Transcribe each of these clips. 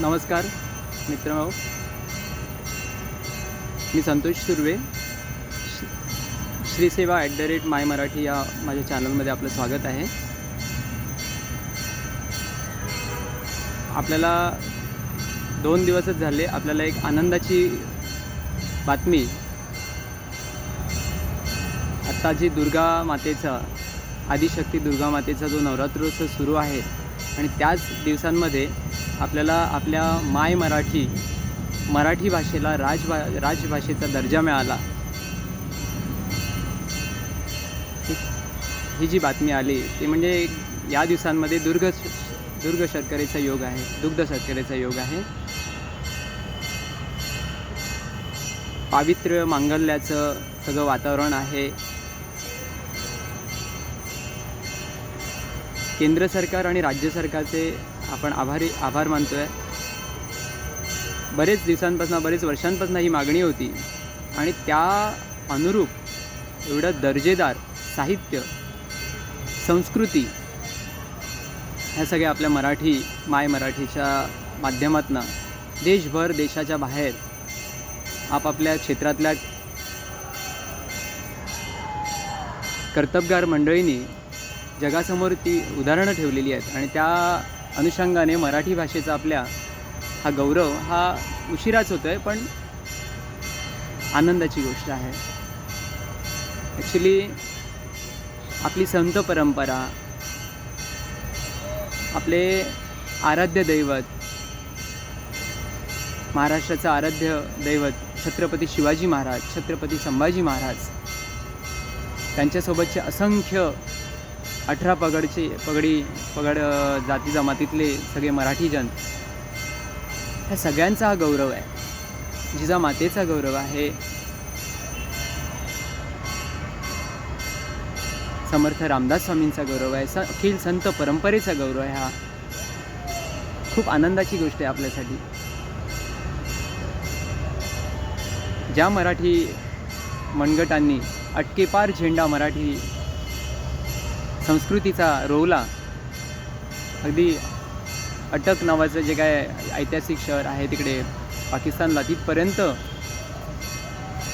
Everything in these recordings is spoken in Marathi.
नमस्कार मित्रांनो, मी संतोष सुर्वे. श्रीसेवा @माय मराठी या माझ्या चॅनलमध्ये आपलं स्वागत आहे. आपल्याला 2 दिवसच झाले, आपल्याला एक आनंदाची बातमी. आत्ता जी दुर्गा मातेचा, आदिशक्ती दुर्गा मातेचा जो नवरात्रोत्सव सुरू आहे आणि त्याच दिवसांमध्ये आपल्याला आपल्या माय मराठी भाषेला राजभाषेचा दर्जा मिळाला. ही जी बातमी आली ती म्हणजे या दिवसांमध्ये दुग्ध शर्करेचा योग आहे. पावित्र्य मांगल्याचं सगळं वातावरण आहे. केंद्र सरकार आणि राज्य सरकारचे आपण आभार मानतो आहे. बरेच वर्षांपासून ही मागणी होती आणि त्या अनुरूप एवढं दर्जेदार साहित्य, संस्कृती ह्या सगळ्या आपल्या माय मराठीच्या माध्यमातून देशभर, देशाच्या बाहेर आपापल्या क्षेत्रातल्या कर्तबगार मंडळींनी जगासमोर ती उदाहरणं ठेवलेली आहेत आणि त्या अनुषंगाने मराठी भाषेचा आपल्या हा गौरव हा उशिराच होतो आहे, पण आनंदाची गोष्ट आहे. ॲक्च्युली आपली संत परंपरा, आपले आराध्य दैवत, महाराष्ट्राचं आराध्य दैवत छत्रपती शिवाजी महाराज, छत्रपती संभाजी महाराज, त्यांच्यासोबतचे असंख्य 18 पगड जाती जमातीतले सगळे मराठीजन, ह्या सगळ्यांचा हा गौरव आहे. जिजामातेचा गौरव आहे. समर्थ रामदास स्वामींचा गौरव आहे. अखिल संत परंपरेचा गौरव आहे. हा खूप आनंदाची गोष्ट आहे आपल्यासाठी. ज्या मराठी मनगटांनी अटकेपार झेंडा मराठी संस्कृतीचा रोवला, अगदी अटक नावाचं जे काय ऐतिहासिक शहर आहे तिकडे पाकिस्तानला, तिथपर्यंत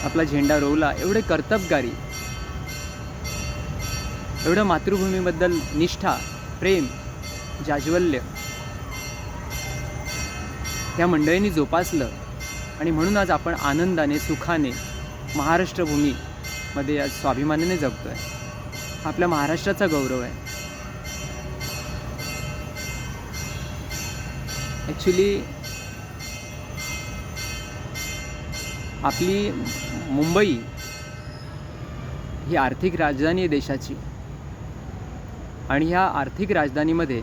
आपला झेंडा रोवला. एवढे कर्तबगारी, एवढं मातृभूमीबद्दल निष्ठा, प्रेम, जाज्वल्य या मंडळींनी जोपासलं आणि म्हणून आज आपण आनंदाने, सुखाने महाराष्ट्र भूमीमध्ये आज स्वाभिमानाने जगतो आहे. आपल्या महाराष्ट्राचा गौरव आहे. ॲक्च्युली आपली मुंबई ही आर्थिक राजधानी आहे देशाची आणि ह्या आर्थिक राजधानीमध्ये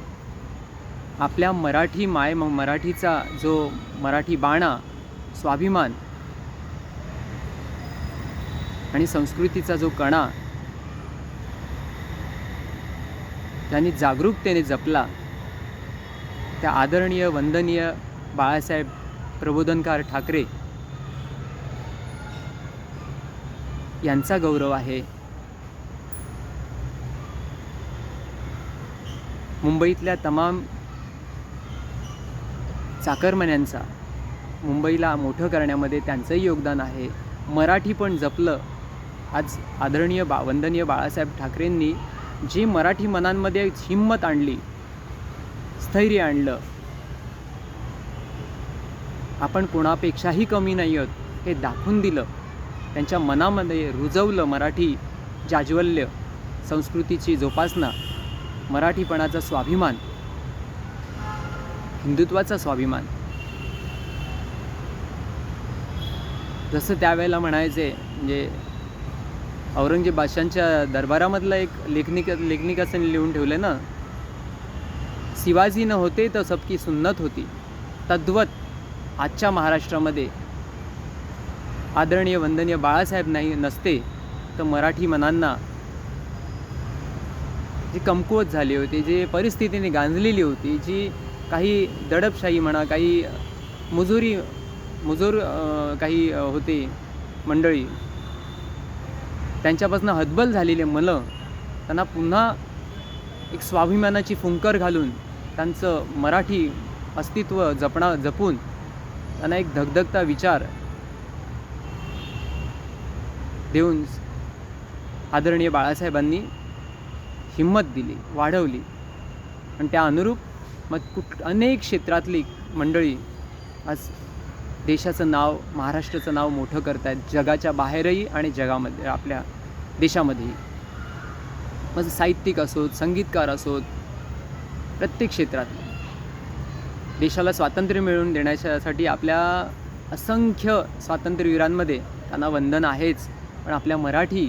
आपल्या मराठीचा जो मराठी बाणा, स्वाभिमान आणि संस्कृतीचा जो कणा त्यांनी जागरूकतेने जपला, त्या आदरणीय वंदनीय बाळासाहेब प्रबोधनकार ठाकरे यांचा गौरव आहे. मुंबईतल्या तमाम चाकरमान्यांचा मुंबईला मोठं करण्यामध्ये त्यांचंही योगदान आहे. मराठी पण जपलं. आज आदरणीय वंदनीय बाळासाहेब ठाकरेंनी जी मराठी मनांमध्ये हिंमत आणली, स्थैर्य आणलं, आपण कोणापेक्षाही कमी नाही आहोत हे दाखवून दिलं, त्यांच्या मनामध्ये रुजवलं मराठी जाज्वल्य, संस्कृतीची जोपासना, मराठीपणाचा स्वाभिमान, हिंदुत्वाचा स्वाभिमान. जसं त्यावेळेला म्हणायचे, म्हणजे औरंगजेब बादशांच्या दरबारामधलं एक लेखनिकाचं लिहून ठेवलं ना, शिवाजी न होते तर सबकी सुन्नत होती. तद्वत आजच्या महाराष्ट्रामध्ये आदरणीय वंदनीय बाळासाहेब नसते तर मराठी मनांना जी कमकुवत झाली होती, जी परिस्थितीने गांजलेली होती, जी काही दडपशाही म्हणा, काही मुजोर काही होते मंडळी, त्यांच्यापासून हतबल झालेले मलं त्यांना पुन्हा एक स्वाभिमानाची फुंकर घालून त्यांचं मराठी अस्तित्व जपून त्यांना एक धगधगता विचार देऊन आदरणीय बाळासाहेबांनी हिंमत दिली, वाढवली आणि त्या अनुरूप मग अनेक क्षेत्रातली मंडळी आज देशाचं नाव, महाराष्ट्राचं नाव मोठं करत आहेत, जगाच्या बाहेरही आणि जगामध्ये, आपल्या देशामध्येही. मग साहित्यिक असोत, संगीतकार असोत, प्रत्येक क्षेत्रात देशाला स्वातंत्र्य मिळवून देण्यासाठी आपल्या असंख्य स्वातंत्र्यवीरांमध्ये त्यांना वंदन आहेच, पण आपल्या मराठी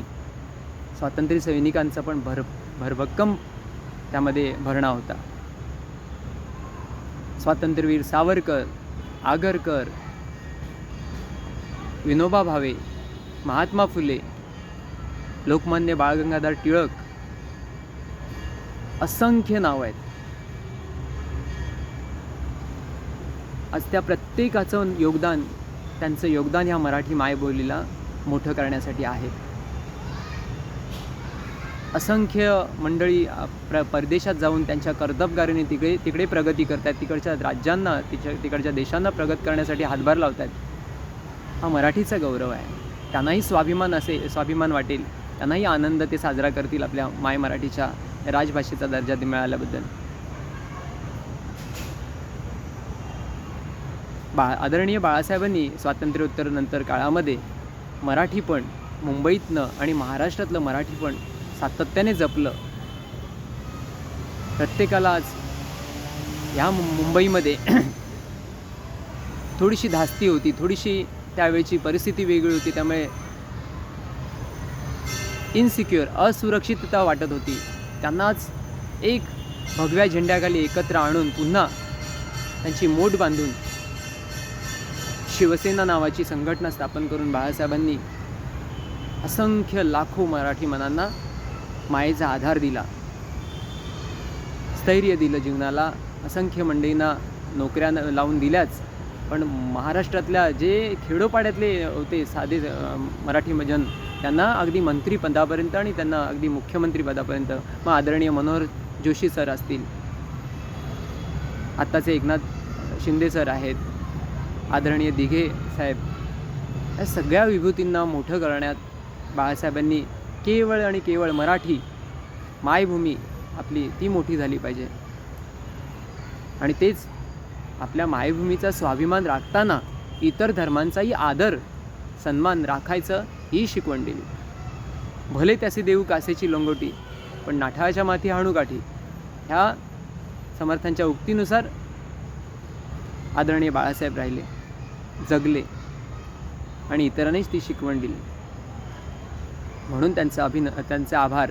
स्वातंत्र्य सैनिकांचा पण भरभक्कम त्यामध्ये भरणा होता. स्वातंत्र्यवीर सावरकर, आगरकर, विनोबा भावे, महात्मा फुले, लोकमान्य बाळ गंगाधर टिळक, असंख्य नावं आहेत. आज त्या प्रत्येकाचं योगदान, त्यांचं योगदान ह्या मराठी मायबोलीला मोठं करण्यासाठी आहे. असंख्य मंडळी परदेशात जाऊन त्यांच्या कर्तबगारीने तिकडे प्रगती करत आहेत, तिकडच्या राज्यांना, तिकडच्या देशांना प्रगत करण्यासाठी हातभार लावत आहेत. हा मराठीचा गौरव आहे. त्यांनाही स्वाभिमान वाटेल, त्यांनाही आनंद ते साजरा करतील आपल्या माय मराठीच्या राजभाषेचा दर्जा मिळाल्याबद्दल. आदरणीय बाळासाहेबांनी स्वातंत्र्योत्तरनंतर काळामध्ये मराठी पण, मुंबईतनं आणि महाराष्ट्रातलं मराठी पण सातत्याने जपलं. प्रत्येकाला आज ह्या मुंबईमध्ये थोडीशी धास्ती होती, थोडीशी त्यावेळची परिस्थिती वेगळी होती, त्यामुळे इनसिक्युअर, असुरक्षितता वाटत होती. त्यांनाच एक भगव्या झेंड्याखाली एकत्र आणून पुन्हा त्यांची मोठ बांधून शिवसेना नावाची संघटना स्थापन करून बाळासाहेबांनी असंख्य लाखो मराठी मनांना मायेचा आधार दिला, स्थैर्य दिलं जीवनाला. असंख्य मंडळींना नोकऱ्या लावून दिल्याच, पण महाराष्ट्रातल्या जे खेडोपाड्यातले होते साधे मराठी जन, त्यांना अगदी मंत्रीपदापर्यंत आणि त्यांना अगदी मुख्यमंत्रीपदापर्यंत, मग आदरणीय मनोहर जोशी सर असतील, आत्ताचे एकनाथ शिंदे सर आहेत, आदरणीय दिघे साहेब, या सगळ्या विभूतींना मोठं करण्यात बाळासाहेबांनी केवळ आणि केवळ मराठी मायभूमी आपली ती मोठी झाली पाहिजे. आणि तेच आपल्या मायभूमीचा स्वाभिमान राखताना इतर धर्मांचाही आदर सन्मान राखायचं ही शिकवण दिली. भले त्याचे देऊ कासेची लंगोटी, पण नाठाळाच्या माथी हाणू काठी, ह्या समर्थांच्या उक्तीनुसार आदरणीय बाळासाहेब राहिले, जगले आणि इतरांनीच ती शिकवण दिली. म्हणून त्यांचा आभार,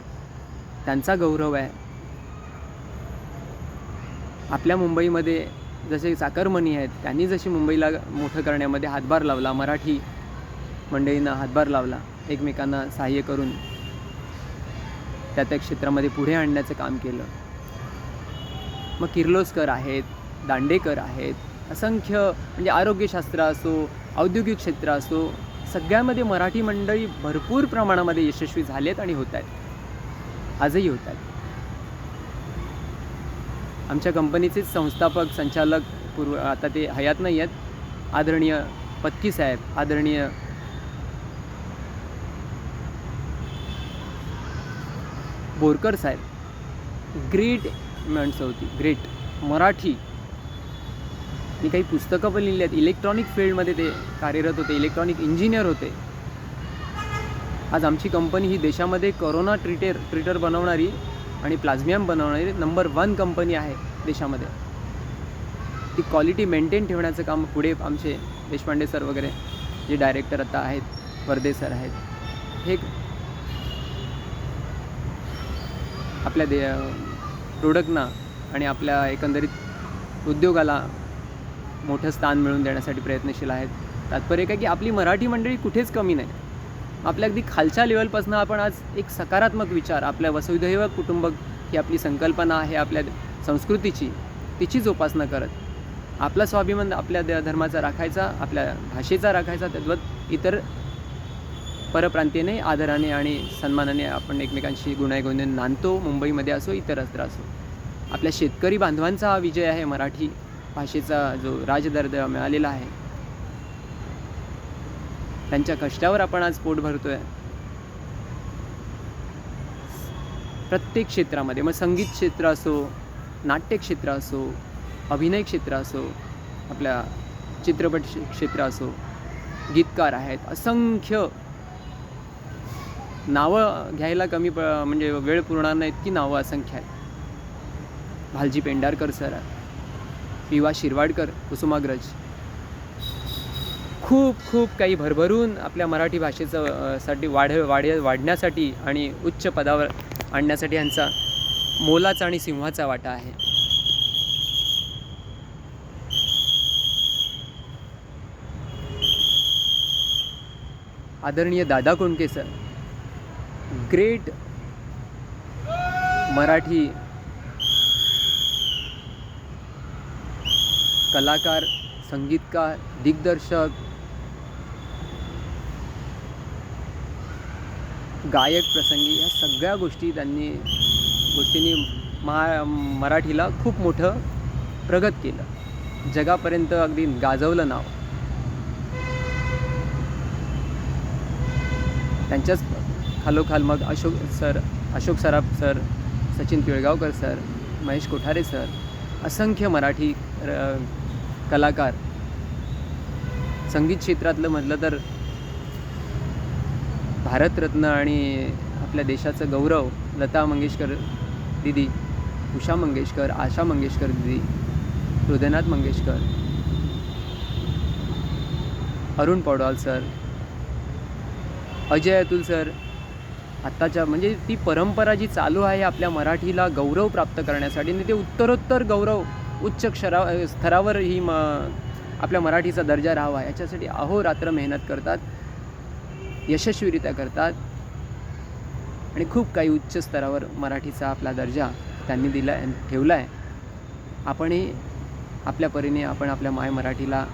त्यांचा गौरव आहे. आपल्या मुंबईमध्ये जसे चाकरमणी आहेत, त्यांनी जशी मुंबईला मोठं करण्यामध्ये हातभार लावला, मराठी मंडळींना हातभार लावला, एकमेकांना सहाय्य करून त्या क्षेत्रामध्ये पुढे आणण्याचं काम केलं. मग किर्लोस्कर आहेत, दांडेकर आहेत, असंख्य, म्हणजे आरोग्यशास्त्र असो, औद्योगिक क्षेत्र असो, सगळ्यामध्ये मराठी मंडळी भरपूर प्रमाणामध्ये यशस्वी झालेत आणि होत आहेत, आजही होत आहेत. आमच्या कंपनीचेच संस्थापक, संचालक आता ते हयात नाही आहेत, आदरणीय पत्की साहेब, आदरणीय बोरकर साहेब, ग्रेट माणसं होती, ग्रेट मराठी. मी काही पुस्तकं पण लिहिली आहेत. इलेक्ट्रॉनिक फील्डमध्ये ते कार्यरत होते, इलेक्ट्रॉनिक इंजिनियर होते. आज आमची कंपनी ही देशामध्ये कोरोना ट्रीटर बनवणारी आणि प्लाझ्मियम बनवणारी नंबर 1 कंपनी आहे देशामध्ये. ती क्वालिटी मेंटेन ठेवण्याचं काम पुढे आमचे देशपांडे सर वगैरे जे डायरेक्टर आता आहेत, वर्दे सर आहेत, हे आपल्या प्रोडक्टना आणि आपल्या एकंदरीत उद्योगाला मोठं स्थान मिळवून देण्यासाठी प्रयत्नशील आहेत. तात्पर्य काय की आपली मराठी मंडळी कुठेच कमी नाही. आपल्या अगदी खालच्या लेवलपासून आपण आज एक सकारात्मक विचार, आपल्या वसुधैव कुटुंबक ही आपली संकल्पना आहे आपल्या संस्कृतीची, तिची जोपासना करत आपला स्वाभिमान आपल्या धर्माचा राखायचा, आपल्या भाषेचा राखायचा, तद्वत इतर परप्रांतीने आदराने आणि सन्मानाने आपण एकमेकांशी गुण्यागोविंदाने नांदतो. मुंबईमध्ये असो, इतरत्र असो. आपल्या शेतकरी बांधवांचा हा विजय आहे मराठी. भाषेचा जो राजदर्जा मिळालेला आहे, त्यांच्या कष्टावर आपण आज पोट भरतोय. प्रत्येक क्षेत्रामध्ये, मग संगीत क्षेत्र असो, नाट्य क्षेत्र असो, अभिनय क्षेत्र असो, आपल्या चित्रपट क्षेत्र असो, गीतकार आहेत, असंख्य नावं घ्यायला म्हणजे वेळ पुरणार नाही इतकी नावं असंख्य आहेत. भालजी पेंढारकर सर, पी.वा. शिरवाडकर, कुसुमाग्रज, खूप खूप काही भरभरून आपल्या मराठी भाषेचं साठी वाढण्यासाठी आणि उच्च पदावर आणण्यासाठी यांचा मोलाचा आणि सिंहाचा वाटा आहे. आदरणीय दादा कोंडके सर, ग्रेट मराठी कलाकार, संगीतकार, दिग्दर्शक, गायक प्रसंगी या सगळ्या गोष्टींनी मराठीला खूप मोठं प्रगत केलं, जगापर्यंत अगदी गाजवलं नाव. त्यांच्याच खालोखाल मग Ashok Saraf sir, Sachin Pilgaonkar sir, Mahesh Kothare sir, असंख्य मराठी कलाकार. संगीत क्षेत्रातलं म्हटलं तर भारतरत्न आणि आपल्या देशाचं गौरव लता मंगेशकर दिदी, उषा मंगेशकर, आशा मंगेशकर दिदी, हृदयनाथ मंगेशकर, अरुण पौडवाल सर, अजय अतुल सर. आत्ताच्या म्हणजे ती परंपरा जी चालू आहे आपल्या मराठीला गौरव प्राप्त करण्यासाठी, आणि ते उत्तरोत्तर गौरव उच्च स्तरावर ही आपल्या मराठीचा दर्जा राहावा याच्यासाठी अहोरात्र मेहनत करतात, यशस्वीरित्या करतात, आणि खूप काही उच्च स्तरावर मराठीचा आपला दर्जा त्यांनी ठेवला आहे. आपणही आपल्या परीने आपण आपल्या माय मराठीला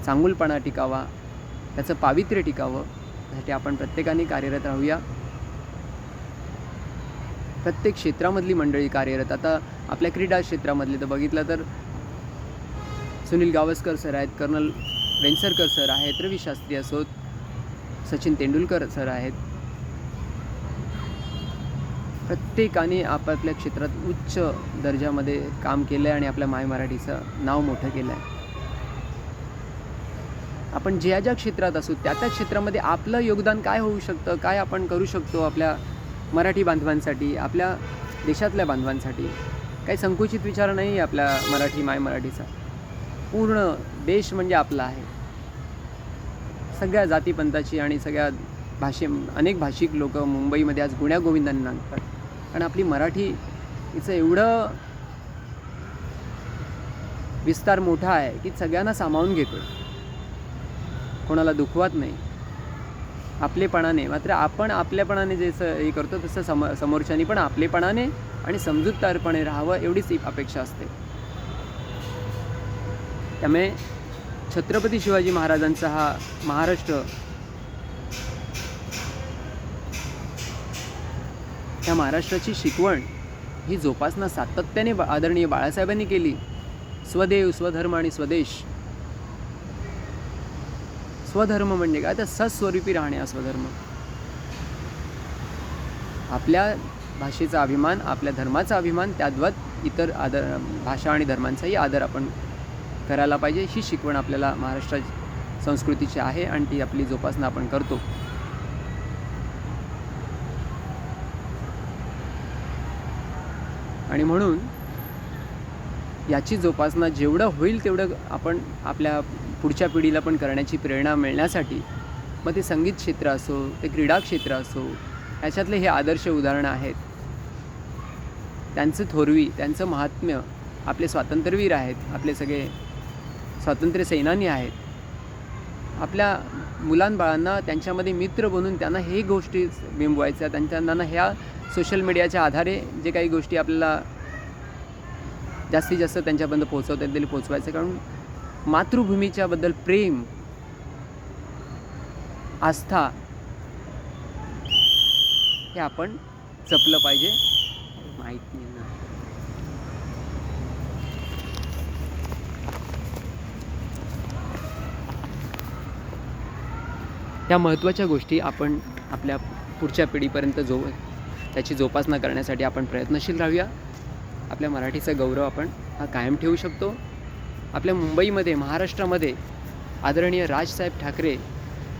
चांगुलपणा टिकावा, त्याचं पावित्र्य टिकावं, यासाठी आपण प्रत्येकाने कार्यरत राहूया. प्रत्येक क्षेत्रामधली मंडळी कार्यरत. आता आपल्या क्रीडा क्षेत्रामधले तर बघितलं तर सुनील गावस्कर सर आहेत, कर्नल वेंसरकर सर आहेत, रवी शास्त्री असोत, सचिन तेंडुलकर सर आहेत. प्रत्येकाने आपापल्या क्षेत्रात उच्च दर्जामध्ये काम केलं आहे आणि आपल्या माय मराठीचं नाव मोठं केलं आहे. आपण ज्या क्षेत्रात असू त्या क्षेत्रामध्ये आपलं योगदान काय होऊ शकतं, काय आपण करू शकतो आपल्या मराठी बांधवांसाठी, आपल्या देशातल्या बांधवांसाठी. काही संकुचित विचार नाही आहे आपल्या माय मराठीचा. पूर्ण देश म्हणजे आपला आहे. सगळ्या जातीपंथाची आणि सगळ्या अनेक भाषिक लोक मुंबईमध्ये आज गुण्यागोविंदांनी नांदतात, कारण आपली मराठी हिचं एवढं विस्तार मोठा आहे की सगळ्यांना सामावून घेतो, कोणाला दुखवत नाही आपलेपणाने. मात्र आपण आपल्यापणाने जसं हे करतो तसं समोरच्यानी पण आपलेपणाने आणि समजूतदारपणे राहावं, एवढीच अपेक्षा असते. त्यामुळे छत्रपती शिवाजी महाराजांचा हा महाराष्ट्र, त्या महाराष्ट्राची शिकवण ही जोपासना सातत्याने आदरणीय बाळासाहेबांनी केली. स्वदेव, स्वधर्म आणि स्वदेश. स्वधर्म म्हणजे काय, तर सस्वरूपी राहणे हा स्वधर्म. आपल्या भाषेचा अभिमान, आपल्या धर्माचा अभिमान, त्याद्वत इतर भाषा आणि धर्मांचाही आदर आपण करायला पाहिजे. ही शिकवण आपल्याला महाराष्ट्राची संस्कृतीची आहे आणि ती आपली जोपासना आपण करतो. आणि म्हणून याची जोपासना जेवढं होईल तेवढं आपण आपल्या पुढच्या पिढीला पण करण्याची प्रेरणा मिळण्यासाठी, मग ते संगीत क्षेत्र असो, ते क्रीडा क्षेत्र असो, याच्यातले हे आदर्श उदाहरणं आहेत. त्यांचं थोरवी, त्यांचं महात्म्य, आपले स्वातंत्र्यवीर आहेत, आपले सगळे स्वातंत्र्य सेनानी आहेत. आपल्या मुलांबाळांना त्यांच्यामध्ये मित्र बनून त्यांना हे गोष्टी बिंबवायच्या, त्यांना ह्या सोशल मीडियाच्या आधारे जे काही गोष्टी आपल्याला जास्तीत जास्त त्यांच्यापर्यंत पोहोचवता येतील पोहोचवायचं. कारण मातृभूमीच्याबद्दल प्रेम, आस्था हे आपण जपलं पाहिजे. माहिती नाही ना. त्या महत्त्वाच्या गोष्टी आपण आपल्या पुढच्या पिढीपर्यंत त्याची जोपासना करण्यासाठी आपण प्रयत्नशील राहूया. आपल्या मराठीचा गौरव आपण हा कायम ठेवू शकतो. आपल्या मुंबईमध्ये, महाराष्ट्रामध्ये आदरणीय राजसाहेब ठाकरे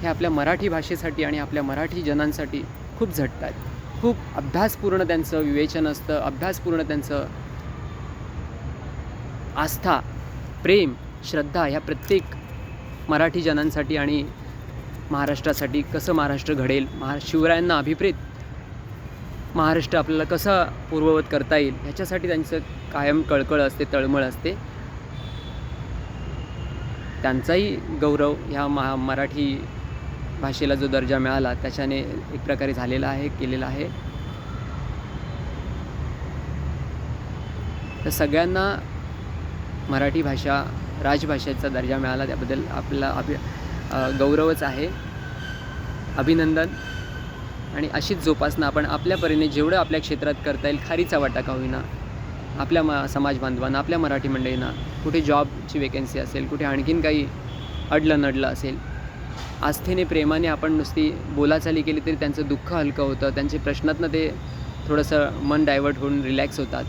हे आपल्या मराठी भाषेसाठी आणि आपल्या मराठी जनांसाठी खूप झटतात. खूप अभ्यासपूर्ण त्यांचं विवेचन असतं, अभ्यासपूर्ण त्यांचं आस्था, प्रेम, श्रद्धा ह्या प्रत्येक मराठी जनांसाठी आणि महाराष्ट्रासाठी कसं महाराष्ट्र घडेल, शिवरायांना अभिप्रेत महाराष्ट्र आपल्याला कसं पूर्ववत करता येईल ह्याच्यासाठी त्यांचं कायम कळकळ असते, तळमळ असते. त्यांचाही गौरव ह्या मराठी भाषेला जो दर्जा मिळाला त्याच्याने एक प्रकारे झालेला आहे, केलेला आहे. तर सगळ्यांना मराठी भाषा राजभाषेचा दर्जा मिळाला त्याबद्दल आपला गौरवच आहे, अभिनंदन. आणि अशीच जोपासना आपण आपल्या परीने जेवढं आपल्या क्षेत्रात करता येईल, खारीचा वाटा का होईना, आपल्या समाज बांधवांना, आपल्या मराठी मंडळींना, कुठे जॉबची वेकेन्सी असेल, कुठे आणखीन काही अडलं नडलं असेल, आस्थेने, प्रेमाने आपण नुसती बोलाचाली केली तरी त्यांचं दुःख हलकं होतं, त्यांचे प्रश्नातनं ते थोडंसं मन डायवर्ट होऊन रिलॅक्स होतात.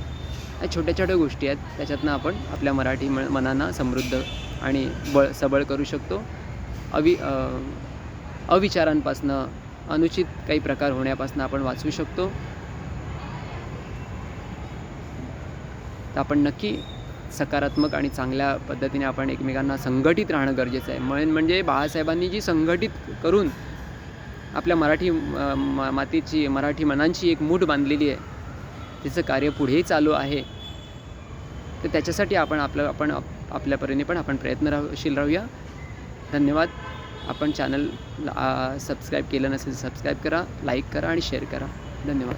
या छोट्या छोट्या गोष्टी आहेत, त्याच्यातनं आपण आपल्या मराठी मनांना समृद्ध आणि सबळ करू शकतो. अविचारांपासनं, अनुचित काही प्रकार होण्यापासून आपण वाचवू शकतो. तर आपण नक्की सकारात्मक आणि चांगल्या पद्धतीने आपण एकमेकांना संघटित राहणं गरजेचं आहे. म्हणजे बाळासाहेबांनी जी संघटित करून आपल्या मराठी मातीची, मराठी मनांची एक मूठ बांधलेली आहे, तिचं कार्य पुढेही चालू आहे. तर त्याच्यासाठी आपण आपल्या परीने पण आपण प्रयत्नशील राहूया. धन्यवाद. आपण चॅनल सबस्क्राईब केलं नसेल सबस्क्राईब करा, लाईक करा आणि शेअर करा. धन्यवाद.